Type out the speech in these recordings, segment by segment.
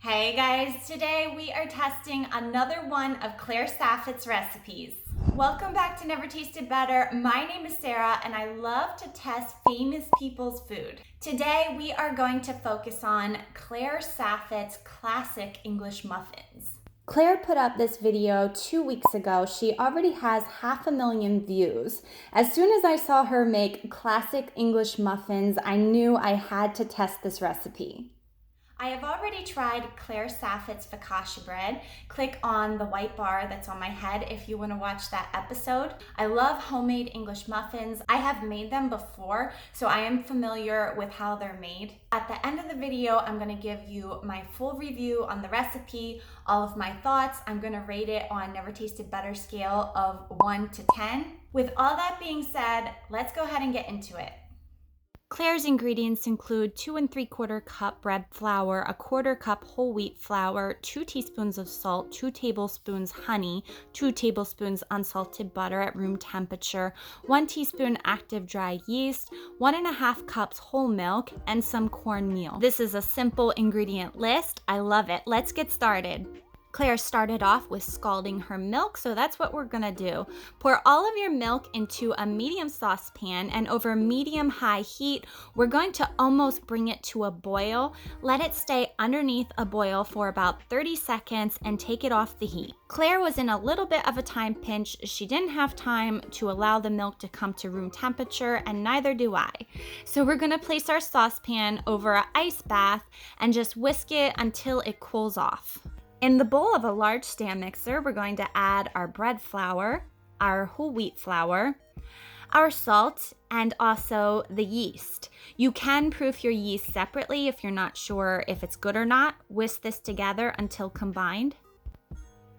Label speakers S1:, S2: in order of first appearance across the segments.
S1: Hey guys, today we are testing another one of Claire Saffitz recipes. Welcome back to Never Tasted Better. My name is Sarah and I love to test famous people's food. Today we are going to focus on Claire Saffitz classic English muffins. Claire put up this video 2 weeks ago. She already has 500,000 views. As soon as I saw her make classic English muffins, I knew I had to test this recipe. I have already tried Claire Saffitz focaccia bread. Click on the white bar that's on my head if you want to watch that episode. I love homemade English muffins. I have made them before, so I am familiar with how they're made. At the end of the video, I'm going to give you my full review on the recipe, all of my thoughts. I'm going to rate it on Never Tasted Better scale of 1 to 10. With all that being said, let's go ahead and get into it. Claire's ingredients include 2 3/4 cup bread flour, a 1/4 cup whole wheat flour, 2 teaspoons of salt, 2 tablespoons honey, 2 tablespoons unsalted butter at room temperature, 1 teaspoon active dry yeast, 1.5 cups whole milk, and some cornmeal. This is a simple ingredient list. I love it. Let's get started. Claire started off with scalding her milk, so that's what we're gonna do. Pour all of your milk into a medium saucepan, and over medium-high heat, we're going to almost bring it to a boil. Let it stay underneath a boil for about 30 seconds and take it off the heat. Claire was in a little bit of a time pinch. She didn't have time to allow the milk to come to room temperature, and neither do I. So we're gonna place our saucepan over an ice bath and just whisk it until it cools off. In the bowl of a large stand mixer, we're going to add our bread flour, our whole wheat flour, our salt, and also the yeast. You can proof your yeast separately if you're not sure if it's good or not. Whisk this together until combined.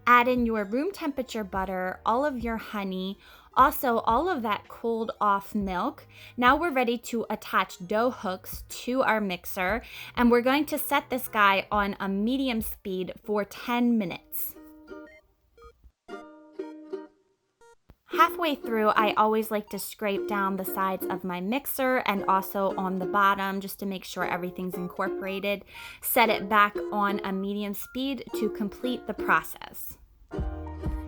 S1: Add in your room temperature butter, all of your honey, also all of that cooled off milk. Now we're ready to attach dough hooks to our mixer, and we're going to set this guy on a medium speed for 10 minutes. Halfway through, I always like to scrape down the sides of my mixer and also on the bottom just to make sure everything's incorporated. Set it back on a medium speed to complete the process.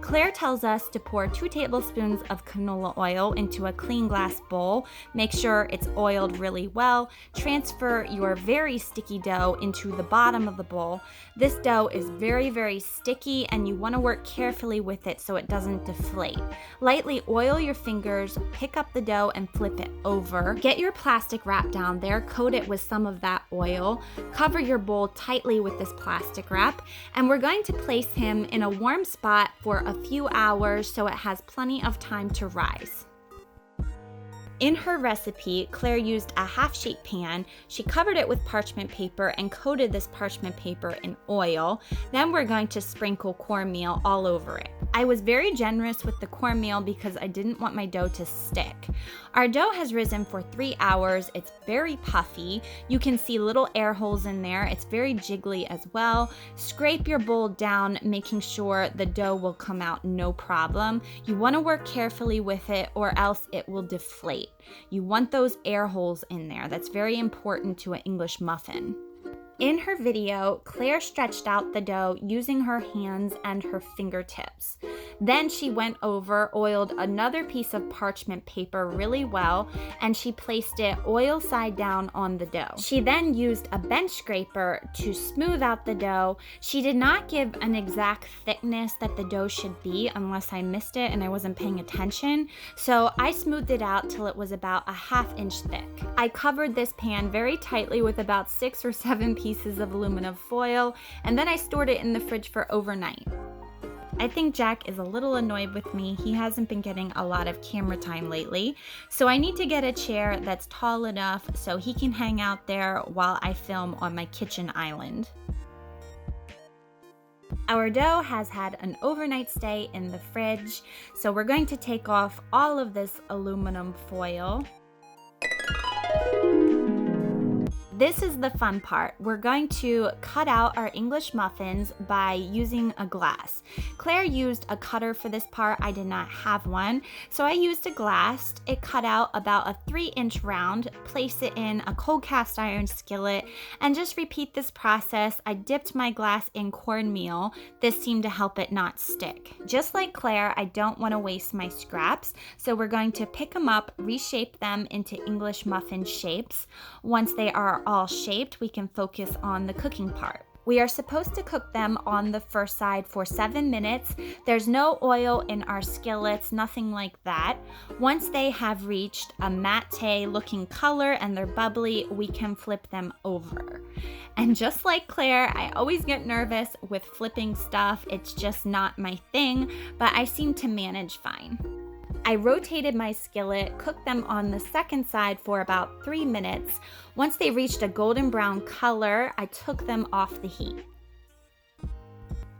S1: Claire tells us to pour 2 tablespoons of canola oil into a clean glass bowl. Make sure it's oiled really well. Transfer your very sticky dough into the bottom of the bowl. This dough is very, very sticky, and you want to work carefully with it so it doesn't deflate. Lightly oil your fingers, pick up the dough and flip it over. Get your plastic wrap down there, coat it with some of that oil. Cover your bowl tightly with this plastic wrap, and we're going to place him in a warm spot for a few hours so it has plenty of time to rise. In her recipe, Claire used a half-sheet pan. She covered it with parchment paper and coated this parchment paper in oil. Then we're going to sprinkle cornmeal all over it. I was very generous with the cornmeal because I didn't want my dough to stick. Our dough has risen for 3 hours. It's very puffy. You can see little air holes in there. It's very jiggly as well. Scrape your bowl down, making sure the dough will come out no problem. You want to work carefully with it or else it will deflate. You want those air holes in there. That's very important to an English muffin. In her video, Claire stretched out the dough using her hands and her fingertips. Then she went over, oiled another piece of parchment paper really well, and she placed it oil side down on the dough. She then used a bench scraper to smooth out the dough. She did not give an exact thickness that the dough should be unless I missed it and I wasn't paying attention. So I smoothed it out till it was about a 1/2 inch thick. I covered this pan very tightly with about 6 or 7 pieces of aluminum foil, and then I stored it in the fridge for overnight. I think Jack is a little annoyed with me. He hasn't been getting a lot of camera time lately, so I need to get a chair that's tall enough so he can hang out there while I film on my kitchen island. Our dough has had an overnight stay in the fridge, so we're going to take off all of this aluminum foil. This is the fun part. We're going to cut out our English muffins by using a glass. Claire used a cutter for this part. I did not have one, so I used a glass. It cut out about a 3-inch round, place it in a cold cast iron skillet, and just repeat this process. I dipped my glass in cornmeal. This seemed to help it not stick. Just like Claire, I don't want to waste my scraps, so we're going to pick them up, reshape them into English muffin shapes. Once they are all shaped, we can focus on the cooking part. We are supposed to cook them on the first side for 7 minutes. There's no oil in our skillets, nothing like that. Once they have reached a matte looking color and they're bubbly, we can flip them over. And just like Claire, I always get nervous with flipping stuff. It's just not my thing, but I seem to manage fine. I rotated my skillet, cooked them on the second side for about 3 minutes. Once they reached a golden brown color, I took them off the heat.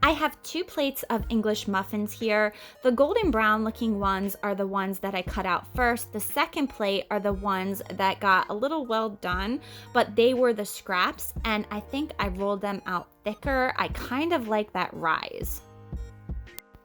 S1: I have 2 plates of English muffins here. The golden brown looking ones are the ones that I cut out first. The second plate are the ones that got a little well done, but they were the scraps, and I think I rolled them out thicker. I kind of like that rise.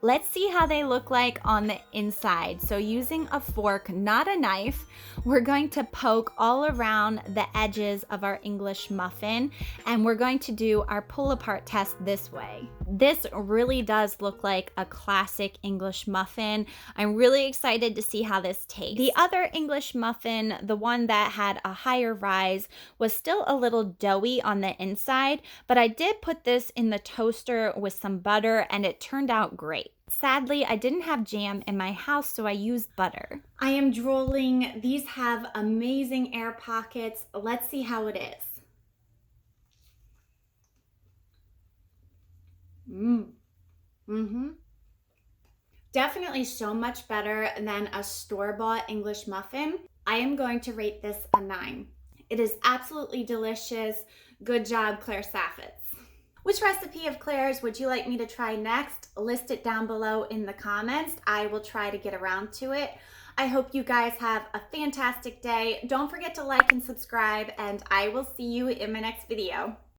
S1: Let's see how they look like on the inside. So using a fork, not a knife, we're going to poke all around the edges of our English muffin, and we're going to do our pull apart test this way. This really does look like a classic English muffin. I'm really excited to see how this tastes. The other English muffin, the one that had a higher rise, was still a little doughy on the inside, but I did put this in the toaster with some butter and it turned out great. Sadly, I didn't have jam in my house, so I used butter. I am drooling. These have amazing air pockets. Let's see how it is. Definitely so much better than a store-bought English muffin. I am going to rate this a 9. It is absolutely delicious. Good job, Claire Saffitz. Which recipe of Claire's would you like me to try next? List it down below in the comments. I will try to get around to it. I hope you guys have a fantastic day. Don't forget to like and subscribe, and I will see you in my next video.